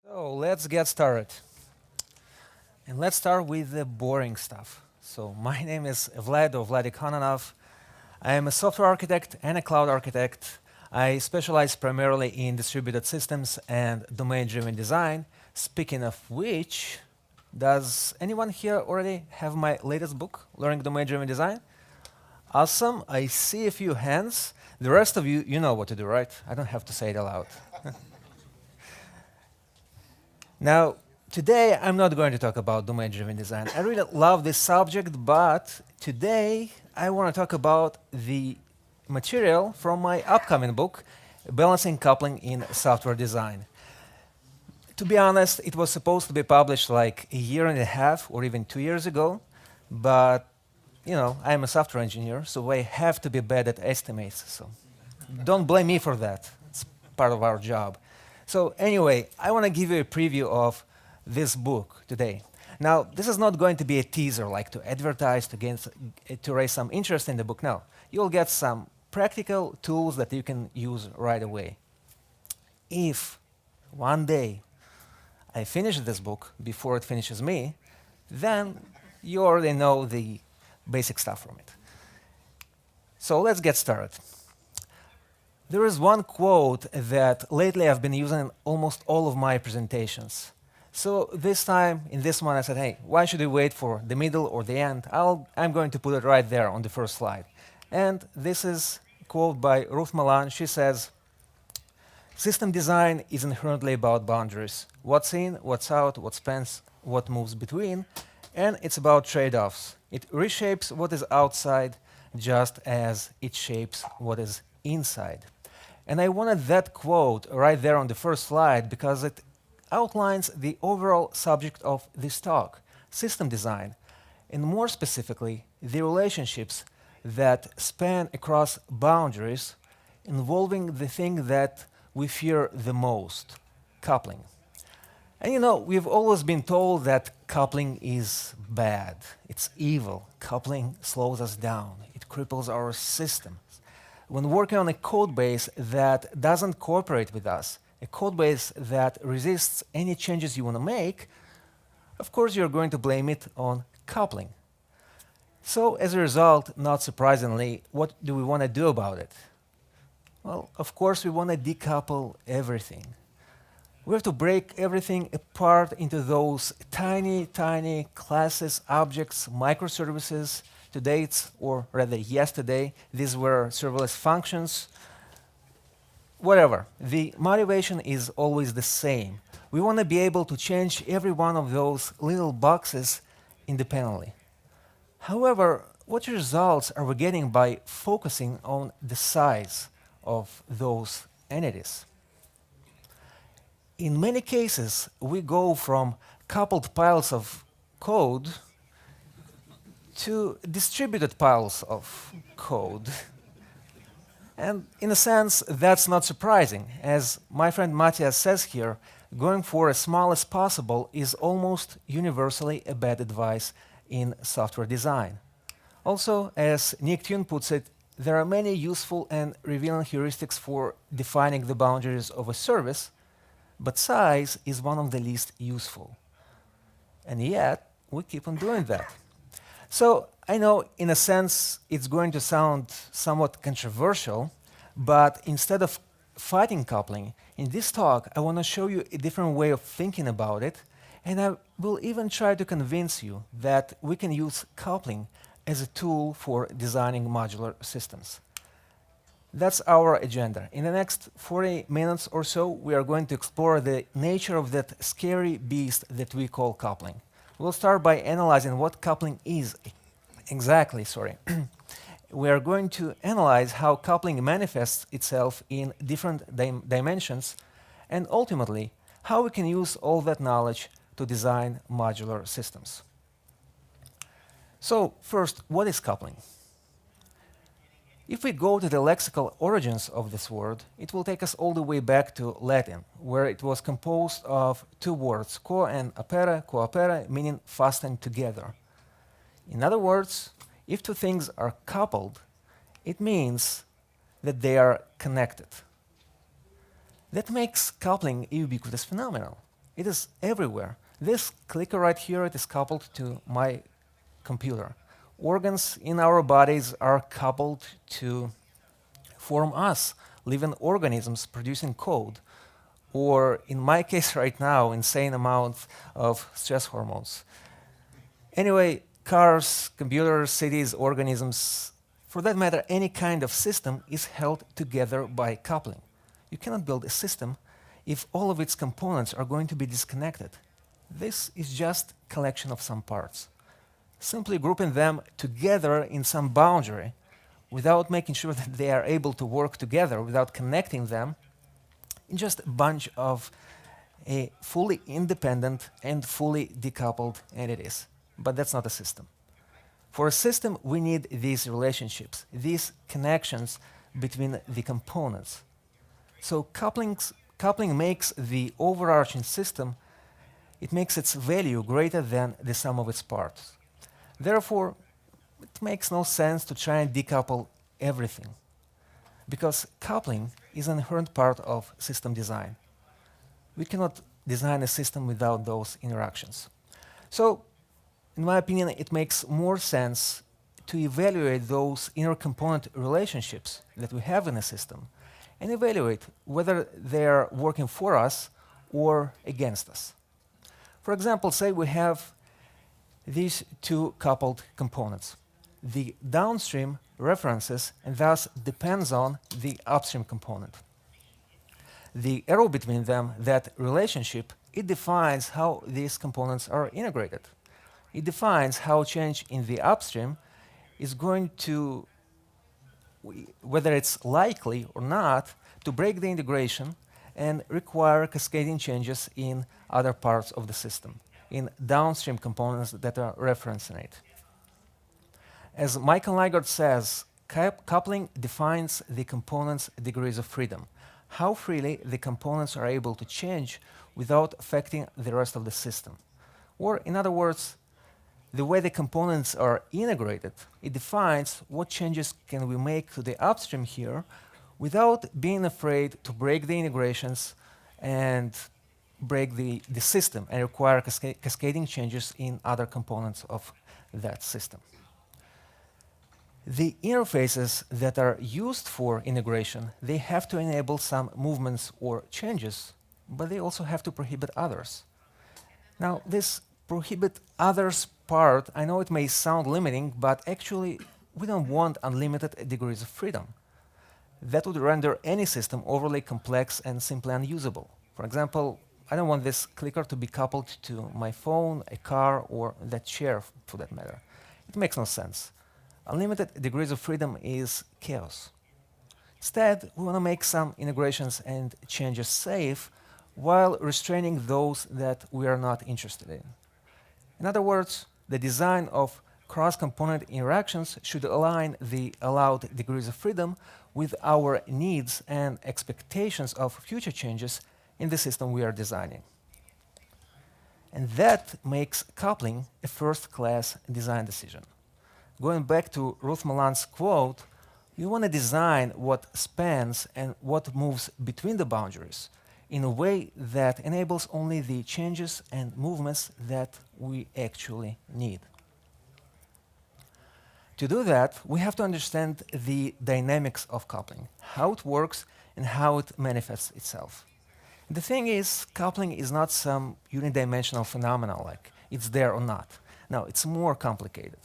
So let's get started. And let's start with the boring stuff. So my name is Vlad Khononov. I am a software architect and a cloud architect. I specialize primarily in distributed systems and domain-driven design. Speaking of which, does anyone here already have my latest book, Learning Domain-Driven Design? Awesome. I see a few hands. The rest of you, you know what to do, right? I don't have to say it aloud. Now, today I'm not going to talk about domain-driven design. I really love this subject, but today I want to talk about the material from my upcoming book, Balancing Coupling in Software Design. To be honest, it was supposed to be published like a year and a half or even 2 years ago, but I'm a software engineer, so I have to be bad at estimates. So don't blame me for that. It's part of our job. So anyway, I want to give you a preview of this book today. Now, this is not going to be a teaser, like to advertise, to raise some interest in the book. No, you'll get some practical tools that you can use right away. If one day I finish this book before it finishes me, then you already know the basic stuff from it. So let's get started. There is one quote that lately I've been using in almost all of my presentations. So this time, in this one, I said, hey, why should we wait for the middle or the end? I'm going to put it right there on the first slide. And this is a quote by Ruth Malan. She says, system design is inherently about boundaries. What's in, what's out, what spans, what moves between, and it's about trade-offs. It reshapes what is outside just as it shapes what is inside. And I wanted that quote right there on the first slide because it outlines the overall subject of this talk, system design, and more specifically, the relationships that span across boundaries involving the thing that we fear the most, coupling. And we've always been told that coupling is bad, it's evil. Coupling slows us down, it cripples our system. When working on a code base that doesn't cooperate with us, a code base that resists any changes you want to make, of course you're going to blame it on coupling. So as a result, not surprisingly, what do we want to do about it? Well, of course we want to decouple everything. We have to break everything apart into those tiny, tiny classes, objects, microservices. Today, or rather yesterday, these were serverless functions. Whatever. The motivation is always the same. We want to be able to change every one of those little boxes independently. However, what results are we getting by focusing on the size of those entities? In many cases, we go from coupled piles of code to distributed piles of code. And in a sense, that's not surprising. As my friend Matthias says here, going for as small as possible is almost universally a bad advice in software design. Also, as Nick Thune puts it, there are many useful and revealing heuristics for defining the boundaries of a service, but size is one of the least useful. And yet, we keep on doing that. So I know, in a sense, it's going to sound somewhat controversial, but instead of fighting coupling, in this talk, I want to show you a different way of thinking about it, and I will even try to convince you that we can use coupling as a tool for designing modular systems. That's our agenda. In the next 40 minutes or so, we are going to explore the nature of that scary beast that we call coupling. We'll start by analyzing what coupling is exactly. We are going to analyze how coupling manifests itself in different dimensions, and ultimately, how we can use all that knowledge to design modular systems. So first, what is coupling? If we go to the lexical origins of this word, it will take us all the way back to Latin, where it was composed of two words, co and coopere, meaning fastened together. In other words, if two things are coupled, it means that they are connected. That makes coupling a ubiquitous phenomenon. It is everywhere. This clicker right here, it is coupled to my computer. Organs in our bodies are coupled to form us, living organisms producing code, or in my case right now, insane amounts of stress hormones. Anyway, cars, computers, cities, organisms, for that matter, any kind of system is held together by coupling. You cannot build a system if all of its components are going to be disconnected. This is just a collection of some parts. Simply grouping them together in some boundary without making sure that they are able to work together, without connecting them, is just a bunch of fully independent and fully decoupled entities. But that's not a system. For a system, we need these relationships, these connections between the components. So coupling makes the overarching system, it makes its value greater than the sum of its parts. Therefore, it makes no sense to try and decouple everything, because coupling is an inherent part of system design. We cannot design a system without those interactions. So, in my opinion, it makes more sense to evaluate those inter-component relationships that we have in a system and evaluate whether they are working for us or against us. For example, say we have these two coupled components. The downstream references and thus depends on the upstream component. The arrow between them, that relationship, it defines how these components are integrated. It defines how change in the upstream is going to, whether it's likely or not, to break the integration and require cascading changes in other parts of the system, in downstream components that are referencing it. As Michael Nygaard says, coupling defines the components' degrees of freedom, how freely the components are able to change without affecting the rest of the system. Or, in other words, the way the components are integrated, it defines what changes can we make to the upstream here without being afraid to break the integrations and break the system and require cascading changes in other components of that system. The interfaces that are used for integration, they have to enable some movements or changes, but they also have to prohibit others. Now, this prohibit others part, I know it may sound limiting, but actually we don't want unlimited degrees of freedom. That would render any system overly complex and simply unusable. For example, I don't want this clicker to be coupled to my phone, a car, or that chair, for that matter. It makes no sense. Unlimited degrees of freedom is chaos. Instead, we want to make some integrations and changes safe while restraining those that we are not interested in. In other words, the design of cross-component interactions should align the allowed degrees of freedom with our needs and expectations of future changes in the system we are designing. And that makes coupling a first-class design decision. Going back to Ruth Malan's quote, you want to design what spans and what moves between the boundaries in a way that enables only the changes and movements that we actually need. To do that, we have to understand the dynamics of coupling, how it works and how it manifests itself. The thing is, coupling is not some unidimensional phenomenon like it's there or not. No, it's more complicated.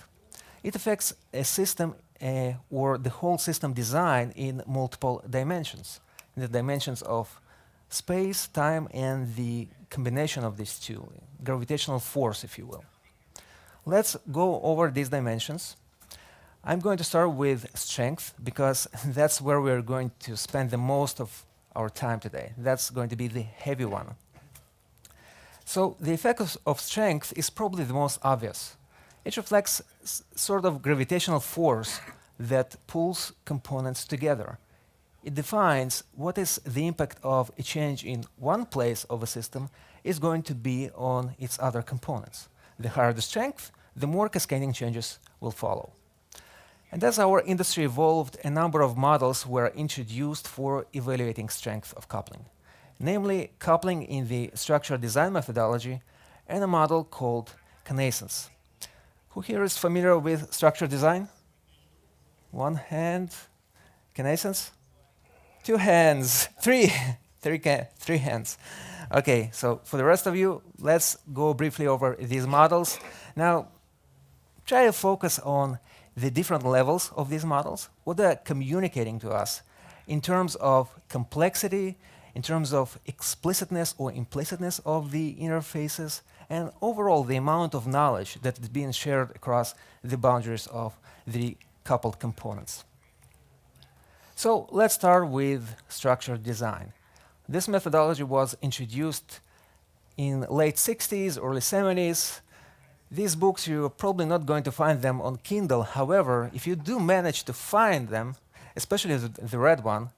It affects a system or the whole system design in multiple dimensions, the dimensions of space, time, and the combination of these two, gravitational force, if you will. Let's go over these dimensions. I'm going to start with strength, because that's where we're going to spend the most of our time today. That's going to be the heavy one. So the effect of strength is probably the most obvious. It reflects sort of gravitational force that pulls components together. It defines what is the impact of a change in one place of a system is going to be on its other components. The higher the strength, the more cascading changes will follow. And as our industry evolved, a number of models were introduced for evaluating strength of coupling. namely coupling in the structure design methodology and a model called Connascence. Who here is familiar with structure design? One hand. Connascence? Two hands. Three. Three hands. Okay, so for the rest of you, let's go briefly over these models. Now, try to focus on the different levels of these models, what they're communicating to us in terms of complexity, in terms of explicitness or implicitness of the interfaces, and overall the amount of knowledge that is being shared across the boundaries of the coupled components. So let's start with structured design. This methodology was introduced in late 60s, early 70s. These books, you're probably not going to find them on Kindle. However, if you do manage to find them, especially the red one,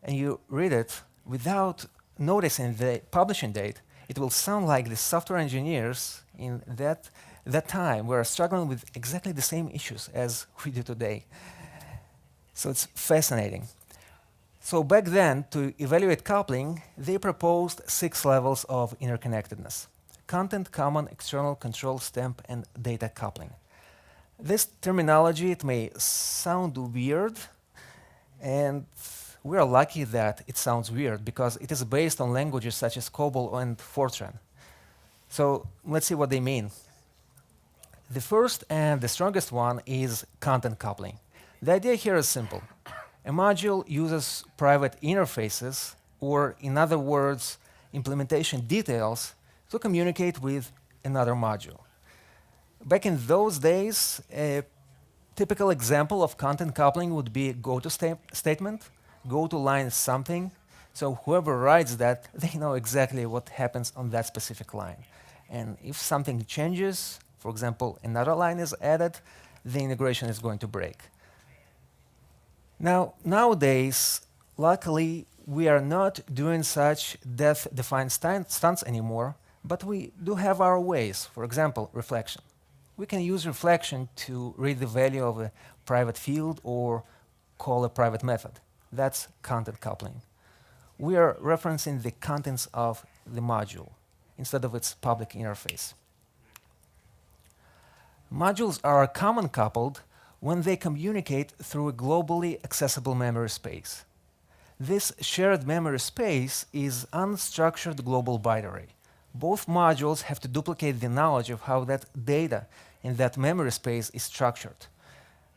and you read it without noticing the publishing date, it will sound like the software engineers in that time were struggling with exactly the same issues as we do today. So it's fascinating. So back then, to evaluate coupling, they proposed 6 levels of interconnectedness: content, common, external, control, stamp, and data coupling. This terminology, it may sound weird, and we are lucky that it sounds weird because it is based on languages such as COBOL and Fortran. So let's see what they mean. The first and the strongest one is content coupling. The idea here is simple. A module uses private interfaces, or in other words, implementation details, to communicate with another module. Back in those days, a typical example of content coupling would be a go-to statement, go-to line something, so whoever writes that, they know exactly what happens on that specific line. And if something changes, for example, another line is added, the integration is going to break. Now, nowadays, luckily, we are not doing such death-defined stunts anymore, but we do have our ways. For example, reflection. We can use reflection to read the value of a private field or call a private method. That's content coupling. We are referencing the contents of the module instead of its public interface. Modules are common coupled when they communicate through a globally accessible memory space. This shared memory space is unstructured global binary. Both modules have to duplicate the knowledge of how that data in that memory space is structured.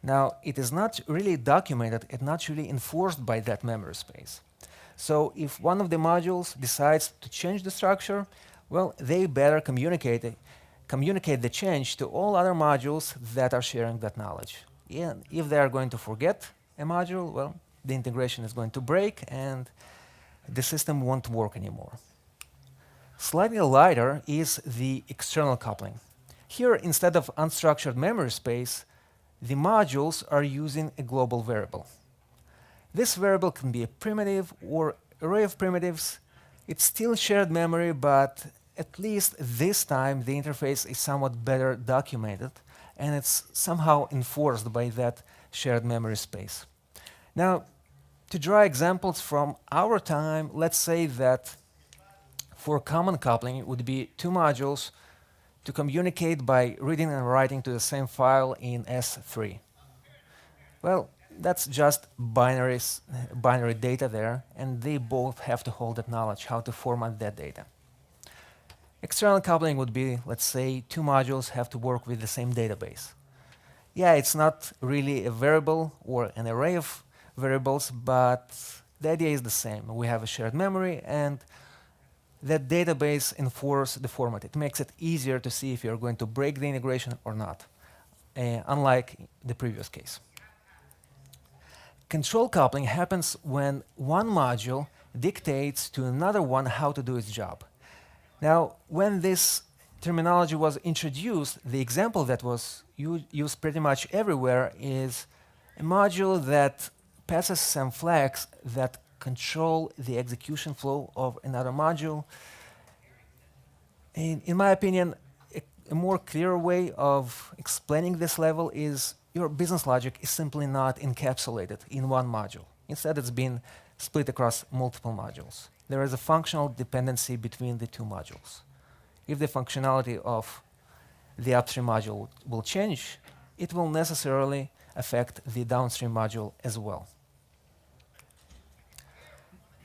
Now, it is not really documented and not really enforced by that memory space. So if one of the modules decides to change the structure, well, they better communicate the change to all other modules that are sharing that knowledge. And if they are going to forget a module, well, the integration is going to break and the system won't work anymore. Slightly lighter is the external coupling. Here, instead of unstructured memory space, the modules are using a global variable. This variable can be a primitive or array of primitives. It's still shared memory, but at least this time the interface is somewhat better documented and it's somehow enforced by that shared memory space. Now, to draw examples from our time, let's say that for common coupling, it would be 2 modules to communicate by reading and writing to the same file in S3. Well, that's just binary data there, and they both have to hold that knowledge, how to format that data. External coupling would be, let's say, 2 modules have to work with the same database. Yeah, it's not really a variable or an array of variables, but the idea is the same. We have a shared memory, and that database enforces the format. It makes it easier to see if you're going to break the integration or not, unlike the previous case. Control coupling happens when one module dictates to another one how to do its job. Now, when this terminology was introduced, the example that was used pretty much everywhere is a module that passes some flags that control the execution flow of another module. In my opinion, a more clear way of explaining this level is your business logic is simply not encapsulated in one module. Instead, it's been split across multiple modules. there is a functional dependency between the two modules. If the functionality of the upstream module will change, it will necessarily affect the downstream module as well.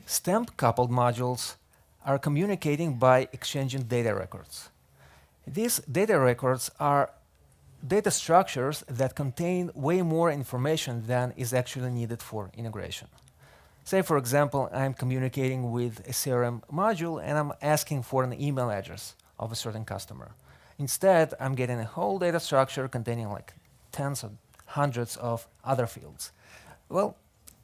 Stamped coupled modules are communicating by exchanging data records. These data records are data structures that contain way more information than is actually needed for integration. Say, for example, I'm communicating with a CRM module and I'm asking for an email address of a certain customer. Instead, I'm getting a whole data structure containing like tens or hundreds of other fields. Well,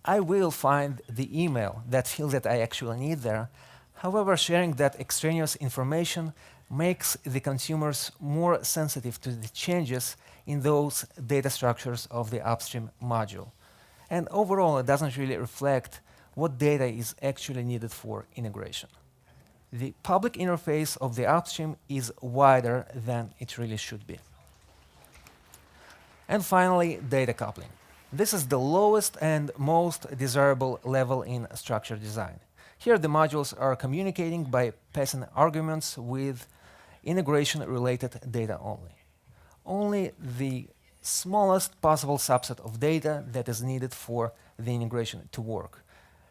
I will find the email, that field that I actually need there. However, sharing that extraneous information makes the consumers more sensitive to the changes in those data structures of the upstream module. And overall, it doesn't really reflect what data is actually needed for integration. The public interface of the upstream is wider than it really should be. And finally, data coupling. This is the lowest and most desirable level in structure design. Here, the modules are communicating by passing arguments with integration-related data only. Only the smallest possible subset of data that is needed for the integration to work.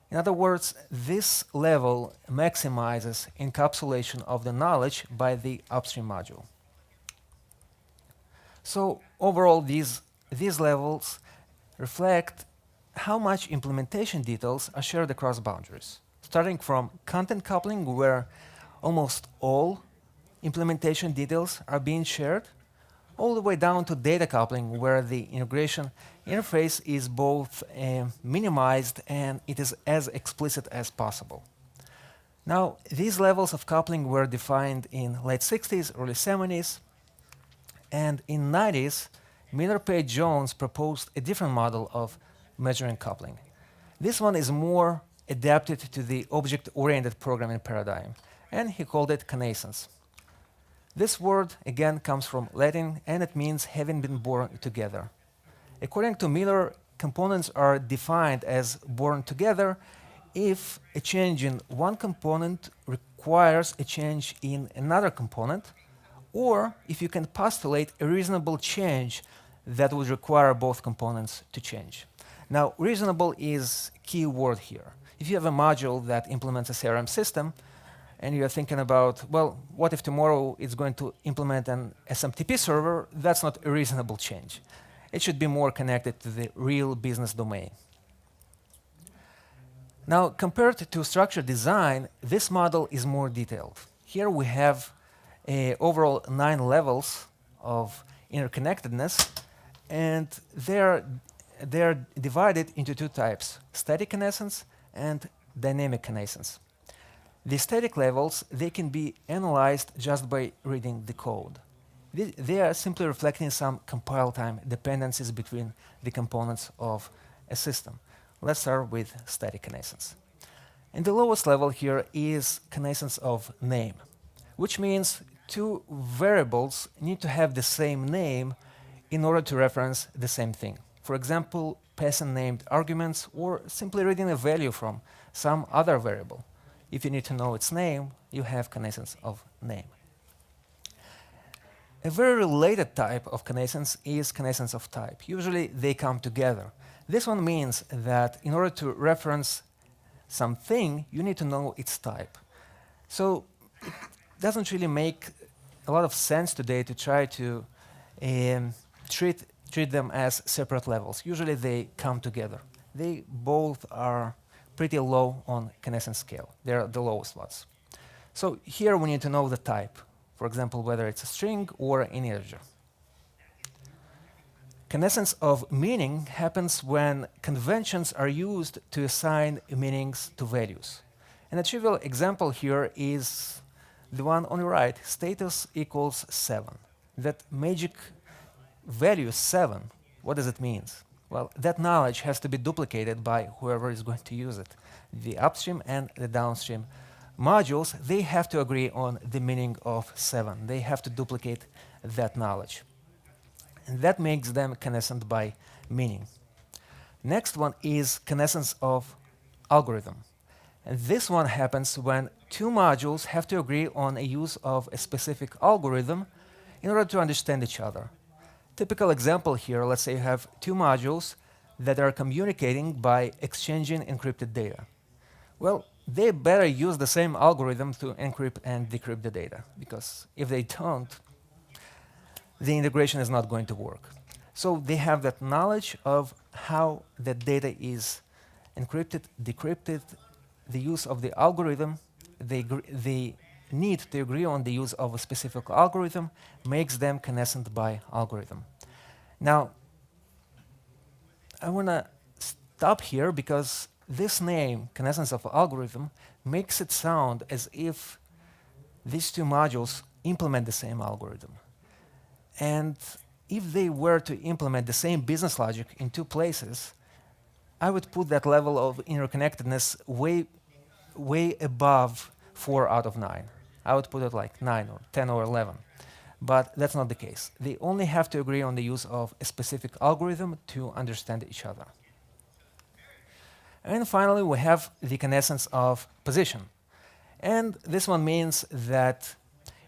In other words, this level maximizes encapsulation of the knowledge by the upstream module. So overall, these levels reflect how much implementation details are shared across boundaries, starting from content coupling, where almost all implementation details are being shared, all the way down to data coupling, where the integration interface is both minimized and it is as explicit as possible. Now, these levels of coupling were defined in late 60s, early 70s, and in 90s, Miller Page Jones proposed a different model of measuring coupling. This one is more adapted to the object-oriented programming paradigm, and he called it Connascence. This word, again, comes from Latin, and it means having been born together. According to Miller, components are defined as born together if a change in one component requires a change in another component, or if you can postulate a reasonable change that would require both components to change. Now, reasonable is a key word here. If you have a module that implements a CRM system, and you're thinking about, well, what if tomorrow it's going to implement an SMTP server? That's not a reasonable change. It should be more connected to the real business domain. Now, compared to structured design, this model is more detailed. Here we have overall 9 levels of interconnectedness, and they're divided into 2 types, static connascence and dynamic connascence. The static levels, they can be analyzed just by reading the code. They are simply reflecting some compile time dependencies between the components of a system. Let's start with static connascence. And the lowest level here is connascence of name, which means 2 variables need to have the same name in order to reference the same thing. For example, passing named arguments, or simply reading a value from some other variable. If you need to know its name, you have connascence of name. A very related type of connascence is connascence of type. Usually they come together. This one means that in order to reference something, you need to know its type. So it doesn't really make a lot of sense today to try to treat them as separate levels. Usually they come together. They both are pretty low on connascence scale. They're the lowest ones. So here we need to know the type. For example, whether it's a string or an integer. Connascence of meaning happens when conventions are used to assign meanings to values. An trivial example here is the one on the right, status equals 7. That magic value 7, what does it mean? Well, that knowledge has to be duplicated by whoever is going to use it. The upstream and the downstream modules, they have to agree on the meaning of 7. They have to duplicate that knowledge. And that makes them connascent by meaning. Next one is connascence of algorithm. And this one happens when two modules have to agree on a use of a specific algorithm in order to understand each other. Typical example here, let's say you have two modules that are communicating by exchanging encrypted data. Well, they better use the same algorithm to encrypt and decrypt the data, because if they don't, the integration is not going to work. So they have that knowledge of how the data is encrypted, decrypted, the use of the algorithm, the need to agree on the use of a specific algorithm makes them connascent by algorithm. Now, I want to stop here because this name, connascence of algorithm, makes it sound as if these two modules implement the same algorithm. And if they were to implement the same business logic in two places, I would put that level of interconnectedness way above 4 out of 9. I would put it like 9 or 10 or 11. But that's not the case. They only have to agree on the use of a specific algorithm to understand each other. And finally, we have the connascence of position. And this one means that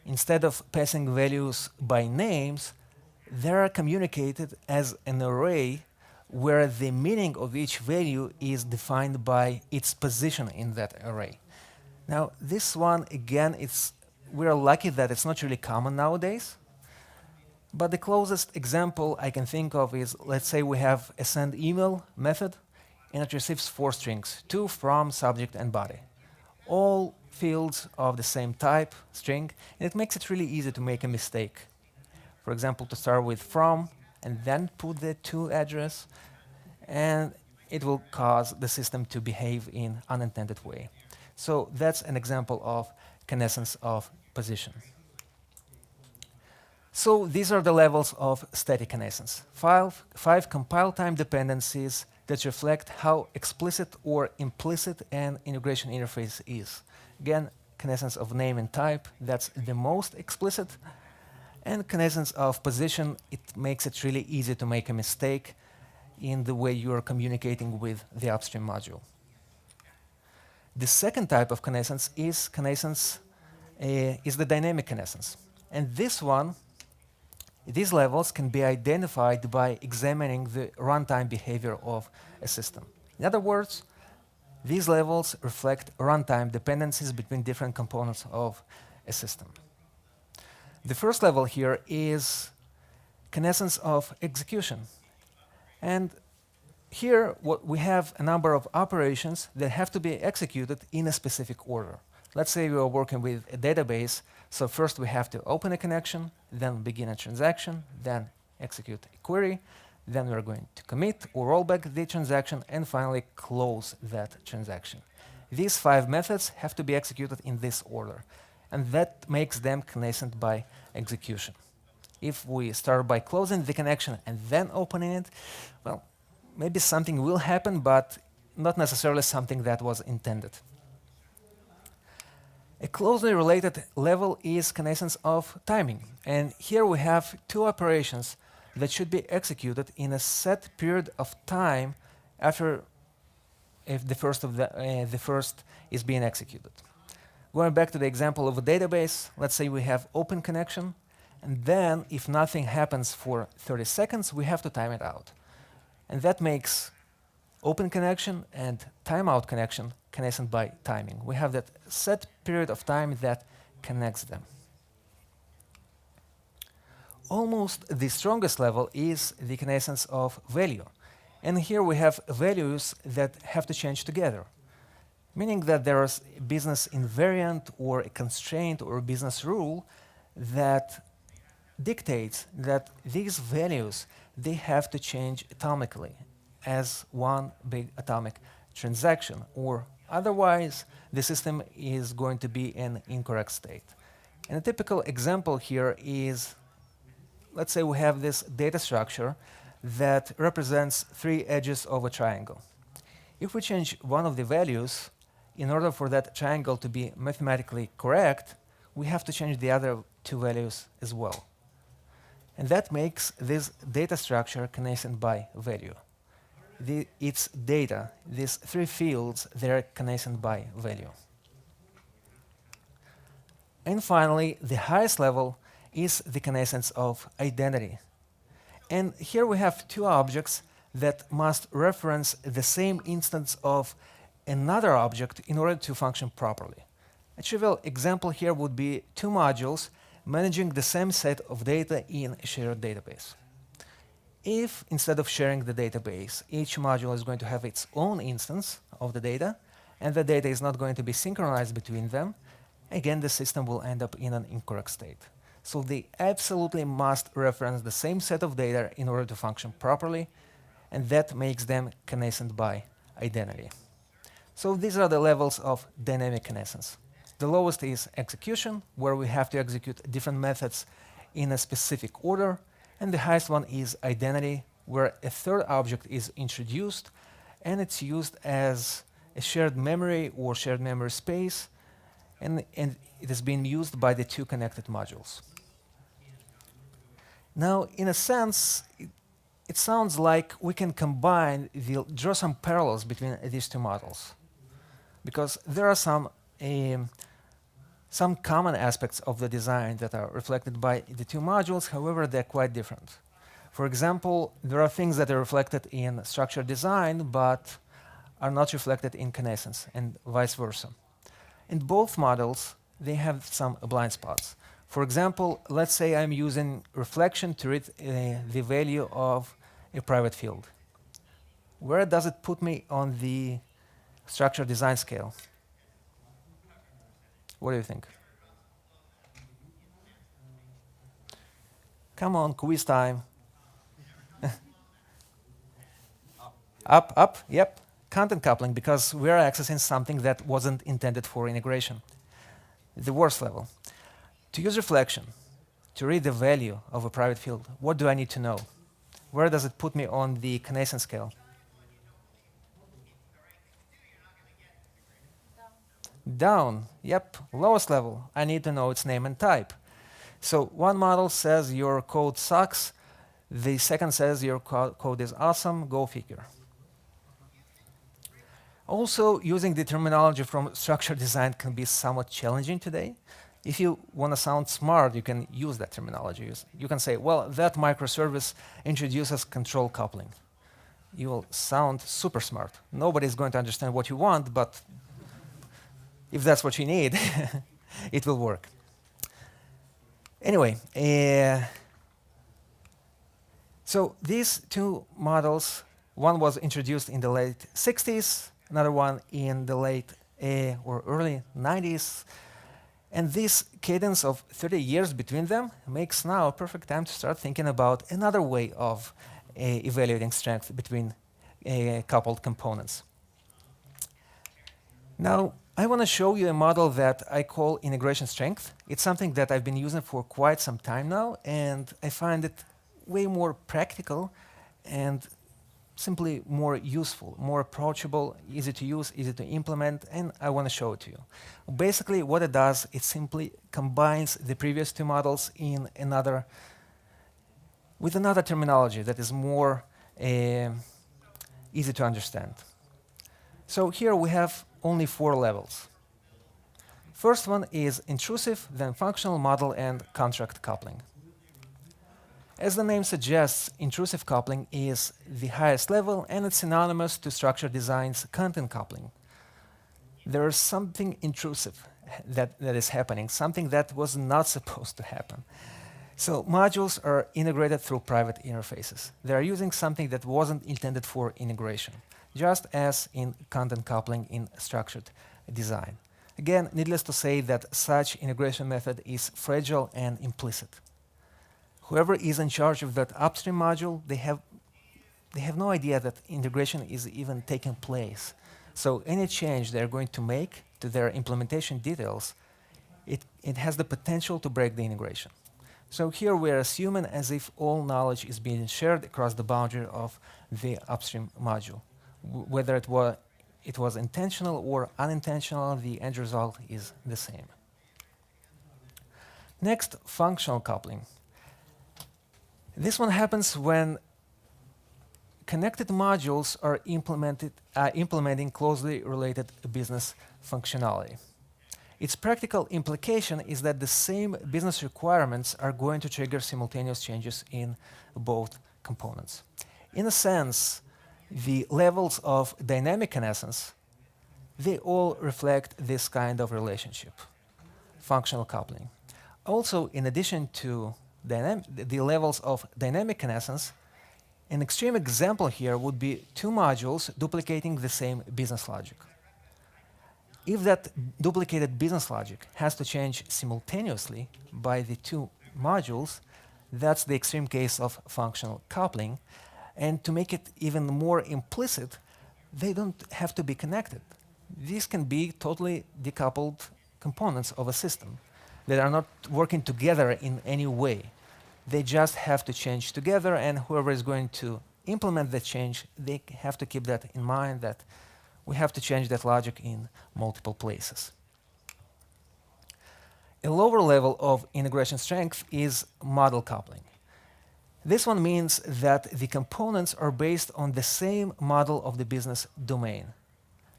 instead of passing values by names, they are communicated as an array where the meaning of each value is defined by its position in that array. Now, this one, again, we're lucky that it's not really common nowadays. But the closest example I can think of is, let's say we have a send email method, and it receives 4 strings, to, from, subject, and body. All fields of the same type, string, and it makes it really easy to make a mistake. For example, to start with from, and then put the to address, and it will cause the system to behave in unintended way. So that's an example of connascence of position. So these are the levels of static connascence. Five compile time dependencies that reflect how explicit or implicit an integration interface is. Again, connascence of name and type, that's the most explicit. And connascence of position, it makes it really easy to make a mistake in the way you are communicating with the upstream module. The second type of connascence is the dynamic connascence. And this one, these levels can be identified by examining the runtime behavior of a system. In other words, these levels reflect runtime dependencies between different components of a system. The first level here is connascence of execution. And here we have a number of operations that have to be executed in a specific order. Let's say we are working with a database, so first we have to open a connection, then begin a transaction, then execute a query, then we're going to commit or roll back the transaction, and finally close that transaction. These 5 methods have to be executed in this order, and that makes them connascent by execution. If we start by closing the connection and then opening it, well, maybe something will happen, but not necessarily something that was intended. A closely related level is connascence of timing. And here we have 2 operations that should be executed in a set period of time after if the first is being executed. Going back to the example of a database, let's say we have open connection, and then if nothing happens for 30 seconds, we have to time it out. And that makes open connection and timeout connection connascent by timing. We have that set period of time that connects them. Almost the strongest level is the connascence of value. And here we have values that have to change together, meaning that there is a business invariant or a constraint or a business rule that dictates that these values, they have to change atomically as one big atomic transaction, or otherwise the system is going to be in incorrect state. And a typical example here is, let's say we have this data structure that represents 3 edges of a triangle. If we change one of the values, in order for that triangle to be mathematically correct, we have to change the other 2 values as well. And that makes this data structure connascent by value. its data, these three fields, they're connascent by value. And finally, the highest level is the connascence of identity. And here we have two objects that must reference the same instance of another object in order to function properly. A trivial example here would be two modules managing the same set of data in a shared database. If instead of sharing the database, each module is going to have its own instance of the data, and the data is not going to be synchronized between them, again, the system will end up in an incorrect state. So they absolutely must reference the same set of data in order to function properly, and that makes them connascent by identity. So these are the levels of dynamic connascence. The lowest is execution, where we have to execute different methods in a specific order, and the highest one is identity, where a third object is introduced, and it's used as a shared memory or shared memory space, and it is being used by the two connected modules. Now, in a sense, it sounds like we can draw some parallels between these two models, because there are some common aspects of the design that are reflected by the two modules. However, they're quite different. For example, there are things that are reflected in structured design but are not reflected in connascence, and vice versa. In both models, they have some blind spots. For example, let's say I'm using reflection to read the value of a private field. Where does it put me on the structured design scale? What do you think? Come on, quiz time. Up, yep. Content coupling, because we're accessing something that wasn't intended for integration. The worst level. To use reflection, to read the value of a private field, what do I need to know? Where does it put me on the connascence scale? Down, yep, lowest level. I need to know its name and type. So one model says your code sucks, the second says your code is awesome, go figure. Also, using the terminology from structured design can be somewhat challenging today. If you want to sound smart, you can use that terminology. You can say, well, that microservice introduces control coupling. You will sound super smart. Nobody's going to understand what you want, but if that's what you need, it will work. Anyway, so these two models, one was introduced in the late 60s, another one in the late or early 90s. And this cadence of 30 years between them makes now a perfect time to start thinking about another way of evaluating strength between coupled components. Now, I want to show you a model that I call integration strength. It's something that I've been using for quite some time now, and I find it way more practical and simply more useful, more approachable, easy to use, easy to implement, and I want to show it to you. Basically, what it does, it simply combines the previous two models in with another terminology that is more easy to understand. So here we have only 4 levels. First one is intrusive, then functional model, and contract coupling. As the name suggests, intrusive coupling is the highest level, and it's synonymous to structured design's content coupling. There is something intrusive that is happening, something that was not supposed to happen. So modules are integrated through private interfaces. They are using something that wasn't intended for integration, just as in content coupling in structured design. Again, needless to say that such integration method is fragile and implicit. Whoever is in charge of that upstream module, they have no idea that integration is even taking place. So any change they're going to make to their implementation details, it has the potential to break the integration. So here we're assuming as if all knowledge is being shared across the boundary of the upstream module. Whether it was intentional or unintentional, the end result is the same. Next, functional coupling. This one happens when connected modules are implementing closely related business functionality. Its practical implication is that the same business requirements are going to trigger simultaneous changes in both components. In a sense, the levels of dynamic connascence, they all reflect this kind of relationship, functional coupling. Also, in addition to the levels of dynamic connascence, an extreme example here would be two modules duplicating the same business logic. If that duplicated business logic has to change simultaneously by the two modules, that's the extreme case of functional coupling. And to make it even more implicit, they don't have to be connected. These can be totally decoupled components of a system that are not working together in any way. They just have to change together, and whoever is going to implement the change, they have to keep that in mind, that we have to change that logic in multiple places. A lower level of integration strength is model coupling. This one means that the components are based on the same model of the business domain.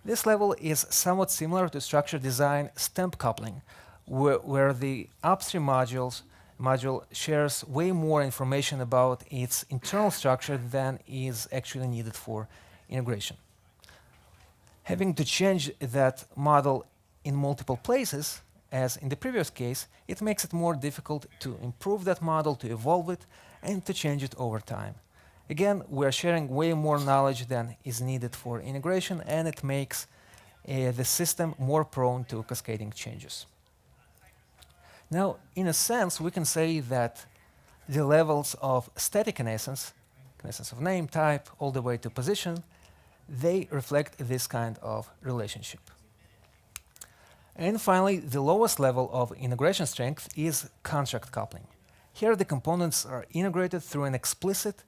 This level is somewhat similar to structure design stamp coupling, where the upstream module shares way more information about its internal structure than is actually needed for integration. Having to change that model in multiple places, as in the previous case, it makes it more difficult to improve that model, to evolve it, and to change it over time. Again, we're sharing way more knowledge than is needed for integration, and it makes the system more prone to cascading changes. Now, in a sense, we can say that the levels of static connascence of name, type, all the way to position, they reflect this kind of relationship. And finally, the lowest level of integration strength is contract coupling. Here, the components are integrated through an explicit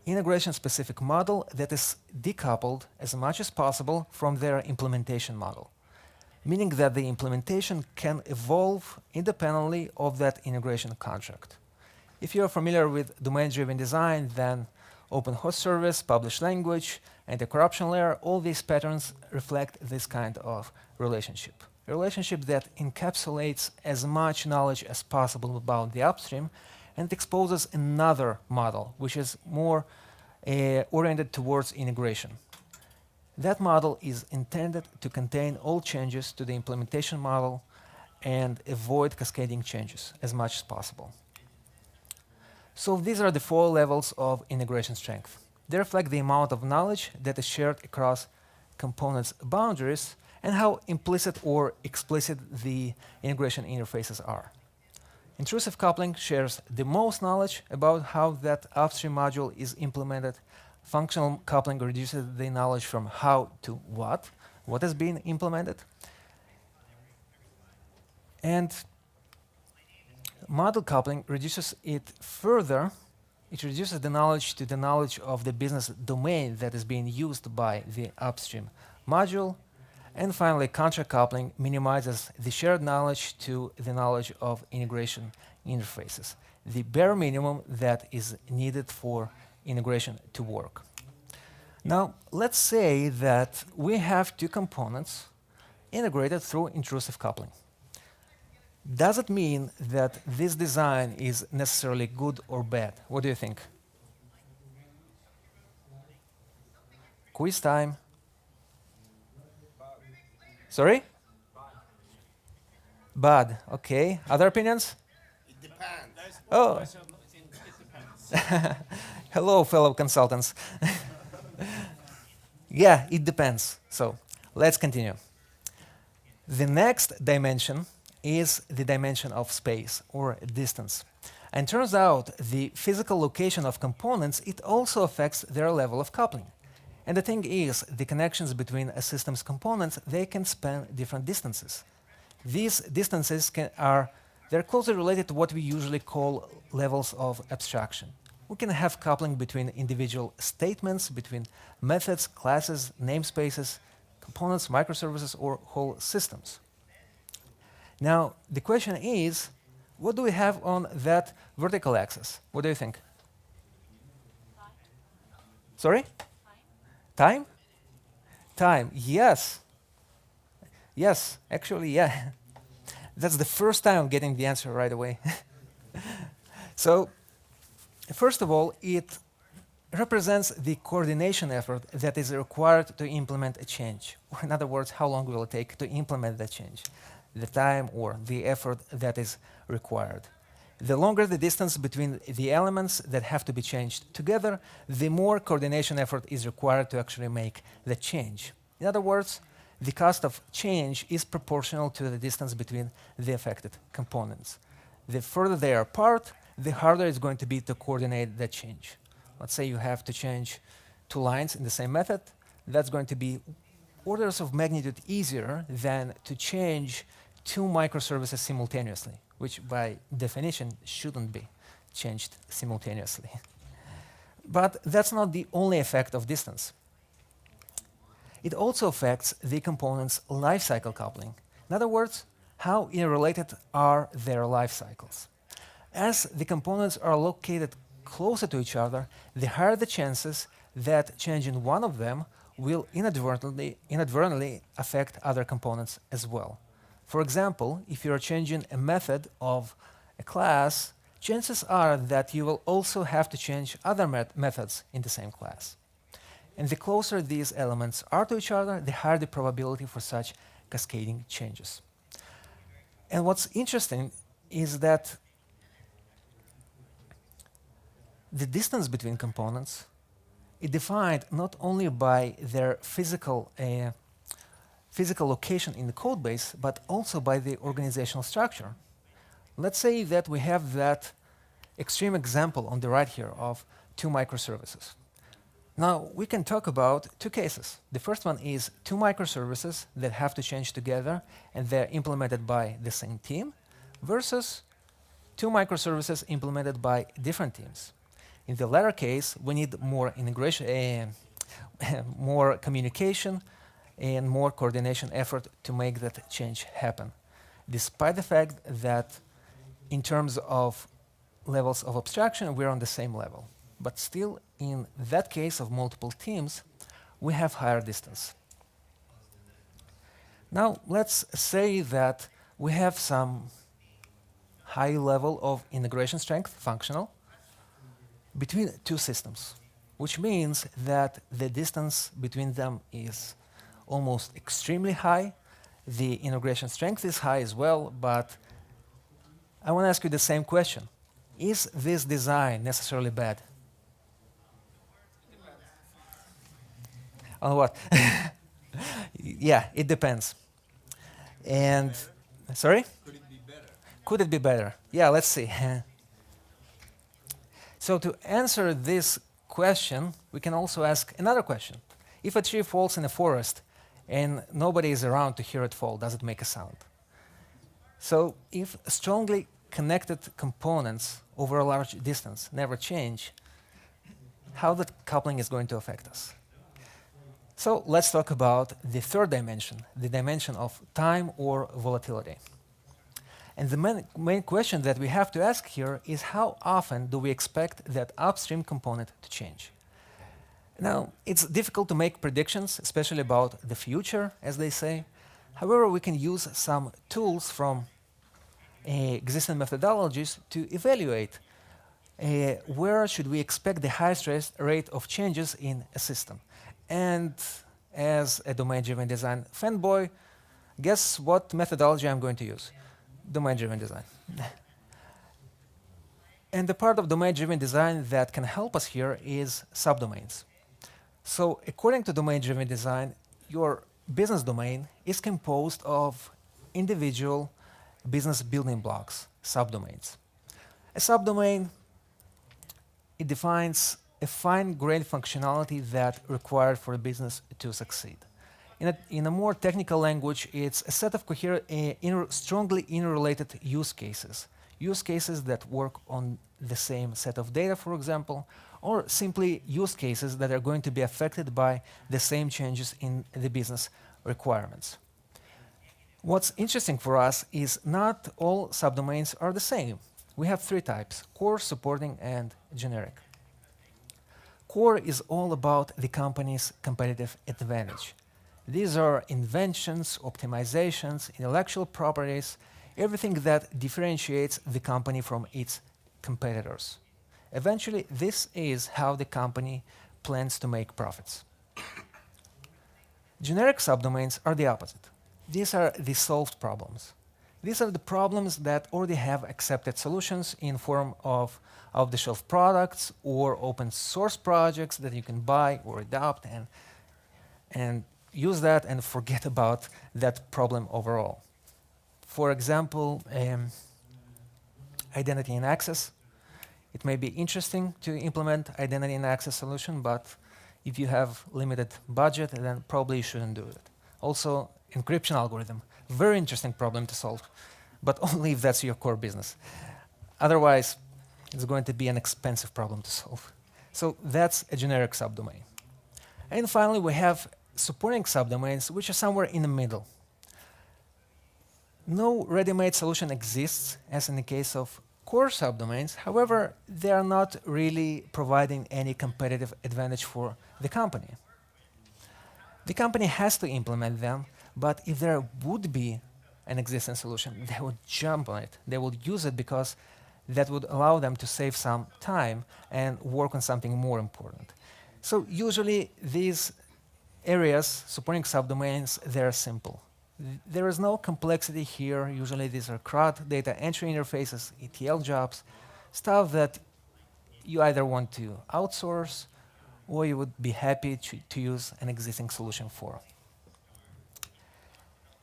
integration-specific model that is decoupled as much as possible from their implementation model, meaning that the implementation can evolve independently of that integration contract. If you're familiar with domain-driven design, then open host service, published language, anti-corruption layer, all these patterns reflect this kind of relationship. A relationship that encapsulates as much knowledge as possible about the upstream and exposes another model, which is more oriented towards integration. That model is intended to contain all changes to the implementation model and avoid cascading changes as much as possible. So these are the 4 levels of integration strength. They reflect the amount of knowledge that is shared across components' boundaries and how implicit or explicit the integration interfaces are. Intrusive coupling shares the most knowledge about how that upstream module is implemented. Functional coupling reduces the knowledge from how to what is being implemented. And model coupling reduces it further. It reduces the knowledge to the knowledge of the business domain that is being used by the upstream module. And finally, contract coupling minimizes the shared knowledge to the knowledge of integration interfaces, the bare minimum that is needed for integration to work. Now, let's say that we have 2 components integrated through intrusive coupling. Does it mean that this design is necessarily good or bad? What do you think? Quiz time. Sorry? Bad. Okay. Other opinions? It depends. Oh. It depends. Hello, fellow consultants. Yeah, it depends. So let's continue. The next dimension is the dimension of space or distance. And turns out the physical location of components, it also affects their level of coupling. And the thing is, the connections between a system's components, they can span different distances. These distances they're closely related to what we usually call levels of abstraction. We can have coupling between individual statements, between methods, classes, namespaces, components, microservices, or whole systems. Now, the question is, what do we have on that vertical axis? What do you think? Sorry? Time? Time, yes. Yes, actually, yeah. That's the first time I'm getting the answer right away. So, first of all, it represents the coordination effort that is required to implement a change. Or in other words, how long will it take to implement that change? The time or the effort that is required. The longer the distance between the elements that have to be changed together, the more coordination effort is required to actually make the change. In other words, the cost of change is proportional to the distance between the affected components. The further they are apart, the harder it's going to be to coordinate that change. Let's say you have to change two lines in the same method. That's going to be orders of magnitude easier than to change two microservices simultaneously, which by definition shouldn't be changed simultaneously. But that's not the only effect of distance. It also affects the components' life cycle coupling. In other words, how interrelated are their life cycles. As the components are located closer to each other, the higher the chances that changing one of them will inadvertently affect other components as well. For example, if you are changing a method of a class, chances are that you will also have to change other methods in the same class. And the closer these elements are to each other, the higher the probability for such cascading changes. And what's interesting is that the distance between components is defined not only by their physical location in the code base, but also by the organizational structure. Let's say that we have that extreme example on the right here of two microservices. Now, we can talk about two cases. The first one is two microservices that have to change together and they're implemented by the same team versus two microservices implemented by different teams. In the latter case, we need more integration, more communication, and more coordination effort to make that change happen, despite the fact that in terms of levels of abstraction, we're on the same level. But still, in that case of multiple teams, we have higher distance. Now, let's say that we have some high level of integration strength, functional, between two systems, which means that the distance between them is almost extremely high. The integration strength is high as well, but I want to ask you the same question. Is this design necessarily bad? On what? Yeah, it depends. And, sorry? Could it be better? Could it be better? Yeah, let's see. So to answer this question, we can also ask another question. If a tree falls in a forest and nobody is around to hear it fall, does it make a sound? So if strongly connected components over a large distance never change, how that coupling is going to affect us? So let's talk about the third dimension, the dimension of time or volatility. And the main question that we have to ask here is how often do we expect that upstream component to change? Now, it's difficult to make predictions, especially about the future, as they say. However, we can use some tools from existing methodologies to evaluate where should we expect the highest rate of changes in a system. And as a domain-driven design fanboy, guess what methodology I'm going to use? Domain-driven design. And the part of domain-driven design that can help us here is subdomains. So according to domain-driven design, your business domain is composed of individual business building blocks, subdomains. A subdomain, it defines a fine-grained functionality that required for a business to succeed. In a more technical language, it's a set of strongly interrelated use cases that work on the same set of data, for example, or simply use cases that are going to be affected by the same changes in the business requirements. What's interesting for us is not all subdomains are the same. We have three types: core, supporting, and generic. core is all about the company's competitive advantage. These are inventions, optimizations, intellectual properties, everything that differentiates the company from its competitors. Eventually, this is how the company plans to make profits. Generic subdomains are the opposite. These are the solved problems. These are the problems that already have accepted solutions in form of off-the-shelf products or open source projects that you can buy or adopt and use that and forget about that problem overall. For example, identity and access. It may be interesting to implement identity and access solution, but if you have limited budget, then probably you shouldn't do it. Also, encryption algorithm, very interesting problem to solve, but only if that's your core business. Otherwise, it's going to be an expensive problem to solve. So that's a generic subdomain. And finally, we have supporting subdomains, which are somewhere in the middle. No ready-made solution exists, as in the case of core subdomains. However, they are not really providing any competitive advantage for the company. The company has to implement them, but if there would be an existing solution, they would jump on it. They would use it because that would allow them to save some time and work on something more important. So usually these areas, supporting subdomains, they're simple. There is no complexity here. Usually these are CRUD, data entry interfaces, ETL jobs, stuff that you either want to outsource or you would be happy to use an existing solution for.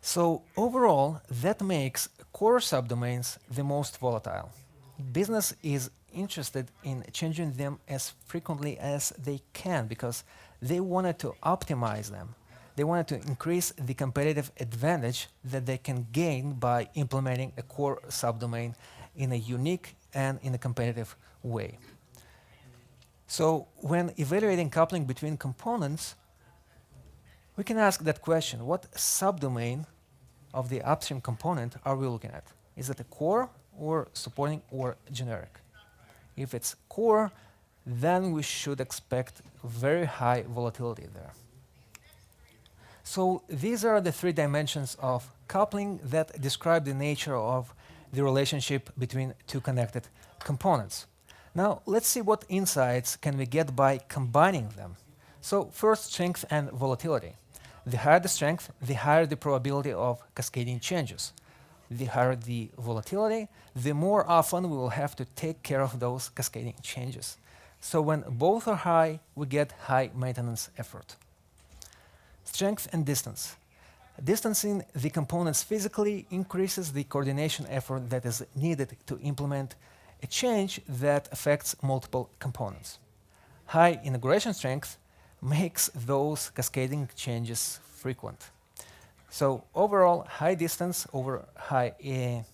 So overall, that makes core subdomains the most volatile. Business is interested in changing them as frequently as they can because they wanted to optimize them. They wanted to increase the competitive advantage that they can gain by implementing a core subdomain in a unique and in a competitive way. So when evaluating coupling between components, we can ask that question: what subdomain of the upstream component are we looking at? Is it a core or supporting or generic? If it's core, then we should expect very high volatility there. So these are the three dimensions of coupling that describe the nature of the relationship between two connected components. Now let's see what insights can we get by combining them. So first, strength and volatility. The higher the strength, the higher the probability of cascading changes. The higher the volatility, the more often we will have to take care of those cascading changes. So when both are high, we get high maintenance effort. Strength and distance. Distancing the components physically increases the coordination effort that is needed to implement a change that affects multiple components. High integration strength makes those cascading changes frequent. So overall, high distance over high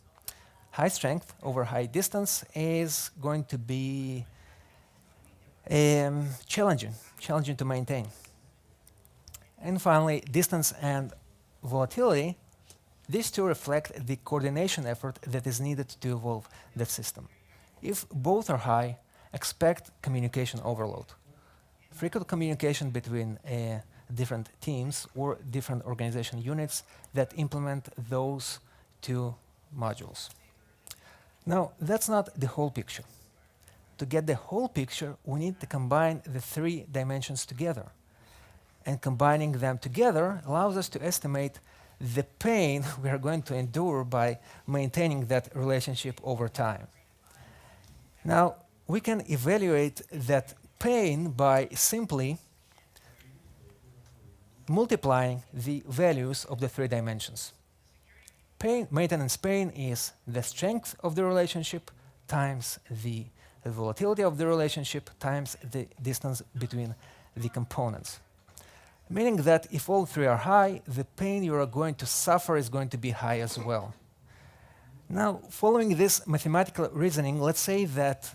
strength over high distance is going to be challenging to maintain. And finally, distance and volatility. These two reflect the coordination effort that is needed to evolve that system. If both are high, expect communication overload. Frequent communication between different teams or different organization units that implement those two modules. Now, that's not the whole picture. To get the whole picture, we need to combine the three dimensions together. And combining them together allows us to estimate the pain we are going to endure by maintaining that relationship over time. Now, we can evaluate that pain by simply multiplying the values of the three dimensions. Maintenance pain is the strength of the relationship times the volatility of the relationship times the distance between the components. Meaning that if all three are high, the pain you are going to suffer is going to be high as well. Now, following this mathematical reasoning, let's say that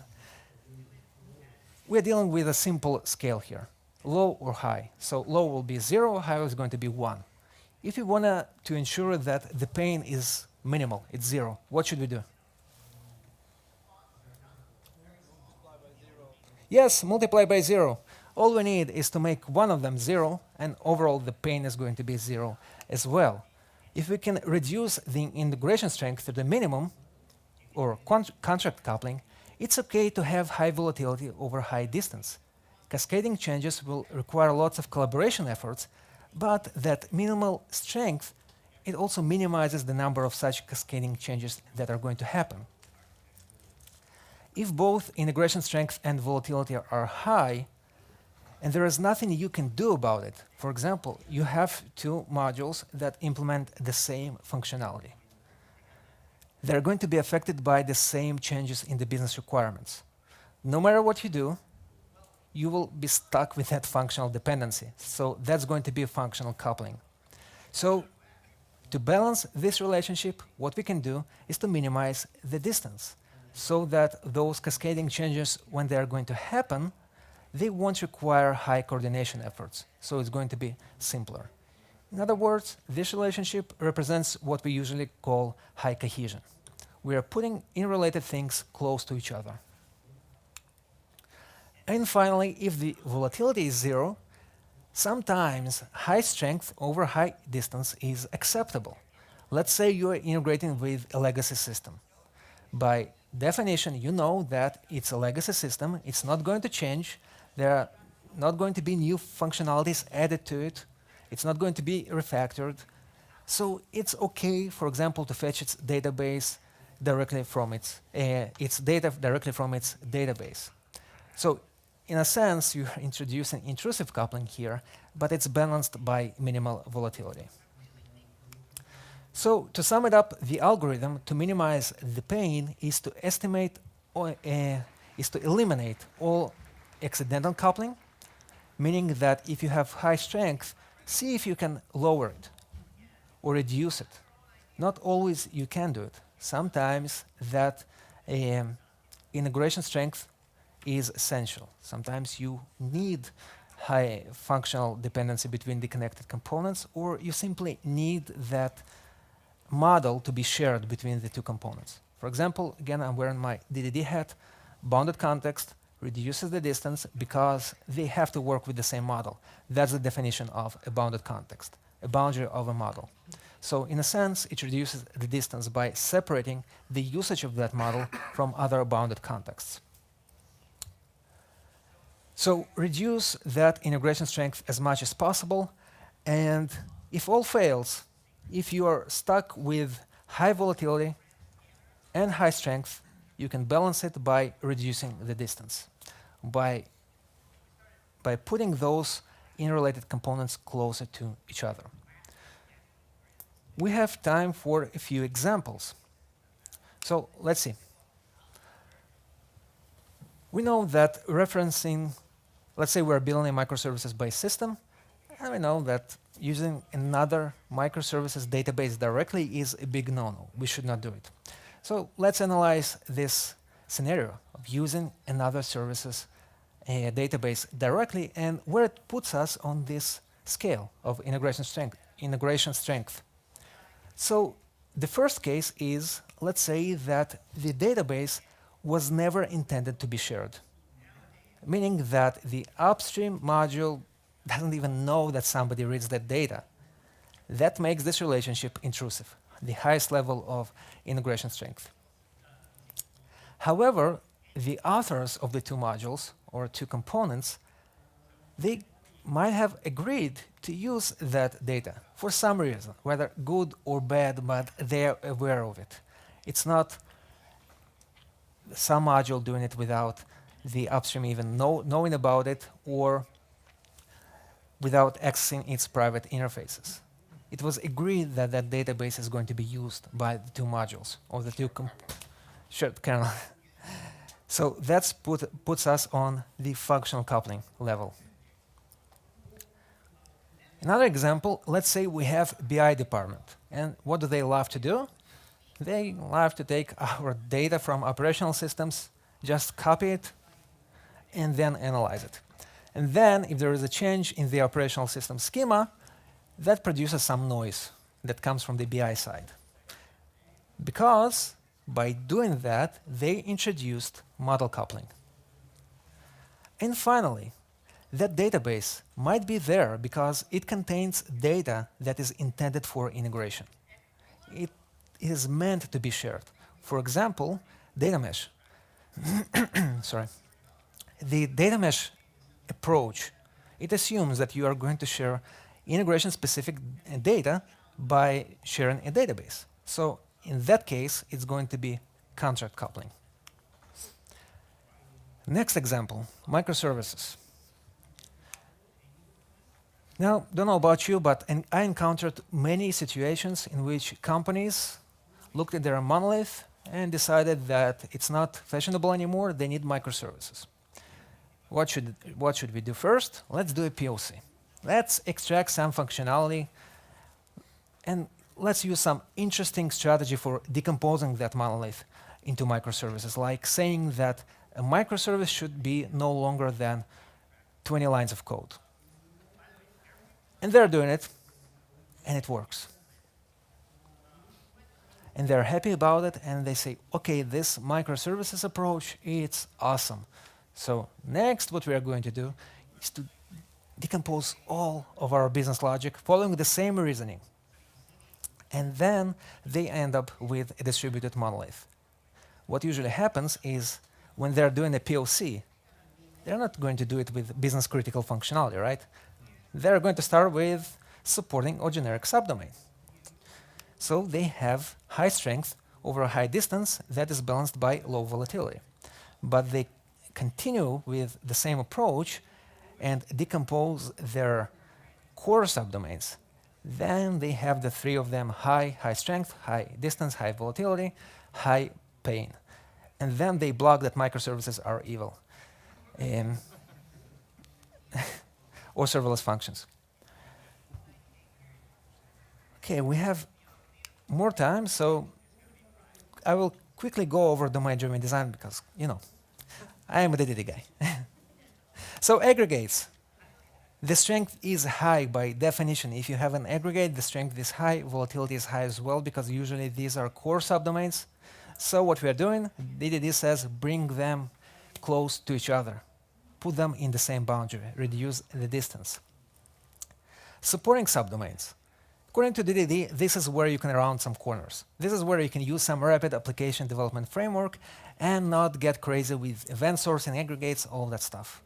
we're dealing with a simple scale here, low or high. So low will be 0, high is going to be 1. If you want to ensure that the pain is minimal, it's 0, what should we do? Yes, multiply by 0. All we need is to make one of them 0, and overall the pain is going to be 0 as well. If we can reduce the integration strength to the minimum, or contract coupling, it's okay to have high volatility over high distance. Cascading changes will require lots of collaboration efforts, but that minimal strength, it also minimizes the number of such cascading changes that are going to happen. If both integration strength and volatility are high, and there is nothing you can do about it, for example, you have two modules that implement the same functionality. They're going to be affected by the same changes in the business requirements. No matter what you do, you will be stuck with that functional dependency. So that's going to be a functional coupling. So to balance this relationship, what we can do is to minimize the distance so that those cascading changes, when they are going to happen, they won't require high coordination efforts. So it's going to be simpler. In other words, this relationship represents what we usually call high cohesion. We are putting interrelated things close to each other. And finally, if the volatility is 0, sometimes high strength over high distance is acceptable. Let's say you are integrating with a legacy system. By definition, you know that it's a legacy system, it's not going to change, there are not going to be new functionalities added to it, it's not going to be refactored. So it's okay, for example, to fetch its database directly from its data directly from its database. So in a sense, you're introducing intrusive coupling here, but it's balanced by minimal volatility. So to sum it up, the algorithm to minimize the pain is to estimate or is to eliminate all accidental coupling, meaning that if you have high strength, see if you can lower it or reduce it. Not always you can do it. Sometimes that integration strength is essential. Sometimes you need high functional dependency between the connected components, or you simply need that model to be shared between the two components. For example, again, I'm wearing my DDD hat. Bounded context reduces the distance because they have to work with the same model. That's the definition of a bounded context, a boundary of a model. So in a sense, it reduces the distance by separating the usage of that model from other bounded contexts. So reduce that integration strength as much as possible, and if all fails, if you are stuck with high volatility and high strength, you can balance it by reducing the distance, by putting those interrelated components closer to each other. We have time for a few examples. So let's see. We know that referencing, let's say we're building a microservices-based system, and we know that using another microservices database directly is a big no-no. We should not do it. So let's analyze this scenario of using another services database directly and where it puts us on this scale of integration strength. So the first case is, let's say that the database was never intended to be shared, meaning that the upstream module doesn't even know that somebody reads that data. That makes this relationship intrusive, the highest level of integration strength. However, the authors of the two modules or two components, they might have agreed to use that data for some reason, whether good or bad, but they're aware of it. It's not some module doing it without the upstream even knowing about it or without accessing its private interfaces. It was agreed that that database is going to be used by the two modules or the two shared kernel. So that puts us on the functional coupling level. Another example, let's say we have BI department. And what do they love to do? They love to take our data from operational systems, just copy it, and then analyze it. And then, if there is a change in the operational system schema, that produces some noise that comes from the BI side. Because by doing that, they introduced model coupling. And finally, that database might be there because it contains data that is intended for integration. It is meant to be shared. For example, data mesh. Sorry. The data mesh approach, it assumes that you are going to share integration-specific data by sharing a database. So in that case, it's going to be contract coupling. Next example, microservices. Now, don't know about you, but I encountered many situations in which companies looked at their monolith and decided that it's not fashionable anymore, they need microservices. What should we do first? Let's do a POC. Let's extract some functionality and let's use some interesting strategy for decomposing that monolith into microservices, like saying that a microservice should be no longer than 20 lines of code. And they're doing it, and it works. And they're happy about it, and they say, okay, this microservices approach, it's awesome. So next, what we are going to do is to decompose all of our business logic following the same reasoning. And then they end up with a distributed monolith. What usually happens is when they're doing a POC, they're not going to do it with business critical functionality, right? They're going to start with supporting a generic subdomain. So they have high strength over a high distance that is balanced by low volatility. But they continue with the same approach and decompose their core subdomains. Then they have the three of them: high strength, high distance, high volatility, high pain. And then they block that microservices are evil. Or serverless functions. Okay, we have more time, so I will quickly go over domain-driven design because, you know, I am a DDD guy. So aggregates. The strength is high by definition. If you have an aggregate, the strength is high, volatility is high as well, because usually these are core subdomains. So what we are doing, DDD says bring them close to each other. Put them in the same boundary, reduce the distance. Supporting subdomains. According to DDD, this is where you can round some corners. This is where you can use some rapid application development framework and not get crazy with event sourcing, aggregates, all that stuff.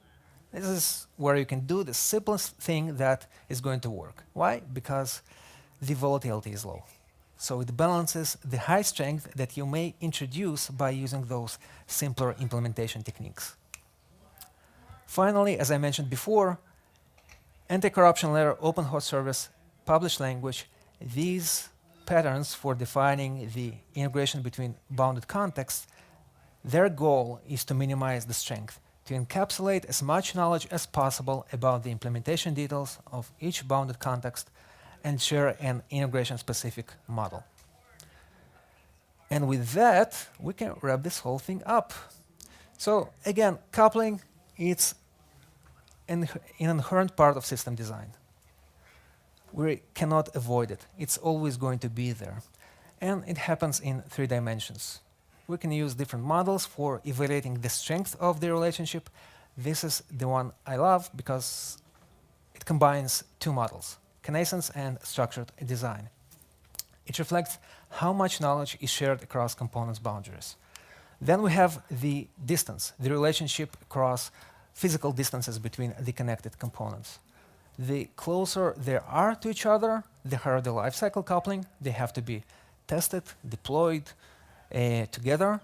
This is where you can do the simplest thing that is going to work. Why? Because the volatility is low. So it balances the high strength that you may introduce by using those simpler implementation techniques. Finally, as I mentioned before, anti-corruption layer, open host service, published language, these patterns for defining the integration between bounded contexts, their goal is to minimize the strength, to encapsulate as much knowledge as possible about the implementation details of each bounded context and share an integration-specific model. And with that, we can wrap this whole thing up. So again, coupling, it's an inherent part of system design. We cannot avoid it. It's always going to be there. And it happens in 3 dimensions. We can use different models for evaluating the strength of the relationship. This is the one I love because it combines 2 models, Connascence and structured design. It reflects how much knowledge is shared across components boundaries. Then we have the distance, the relationship across physical distances between the connected components. The closer they are to each other, the higher the lifecycle coupling. They have to be tested, deployed together.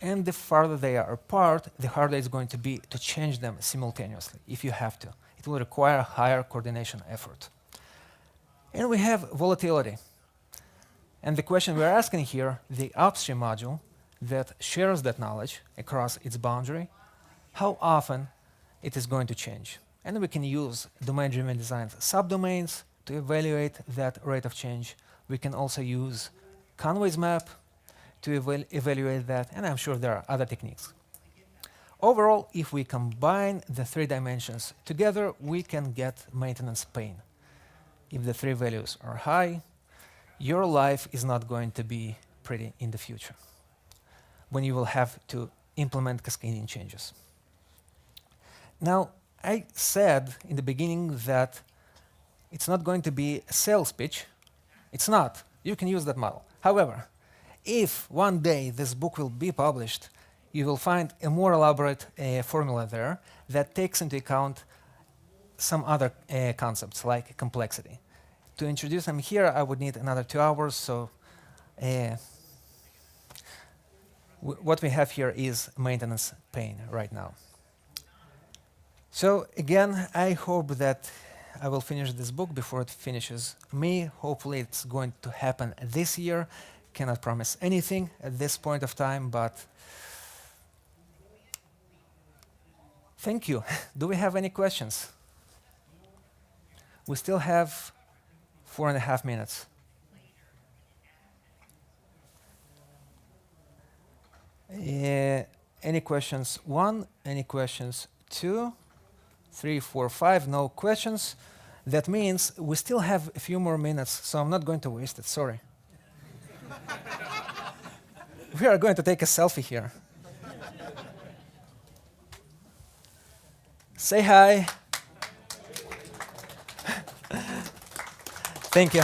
And the farther they are apart, the harder it's going to be to change them simultaneously, if you have to. It will require higher coordination effort. And we have volatility. And the question we're asking here, the upstream module that shares that knowledge across its boundary, how often it is going to change. And we can use domain-driven design subdomains to evaluate that rate of change. We can also use Conway's map to evaluate that, and I'm sure there are other techniques. Overall, if we combine the 3 dimensions together, we can get maintenance pain. If the 3 values are high, your life is not going to be pretty in the future, when you will have to implement cascading changes. Now, I said in the beginning that it's not going to be a sales pitch. It's not. You can use that model. However, if one day this book will be published, you will find a more elaborate formula there that takes into account some other concepts like complexity. To introduce them here, I would need another 2 hours, so what we have here is maintenance pain right now. So again, I hope that I will finish this book before it finishes me. Hopefully it's going to happen this year. Cannot promise anything at this point of time, but thank you. Do we have any questions? We still have 4.5 minutes. Any questions? 1? Any questions? 2? 3, 4, 5? No questions. That means we still have a few more minutes, so I'm not going to waste it. Sorry. We are going to take a selfie here. Say hi. Thank you.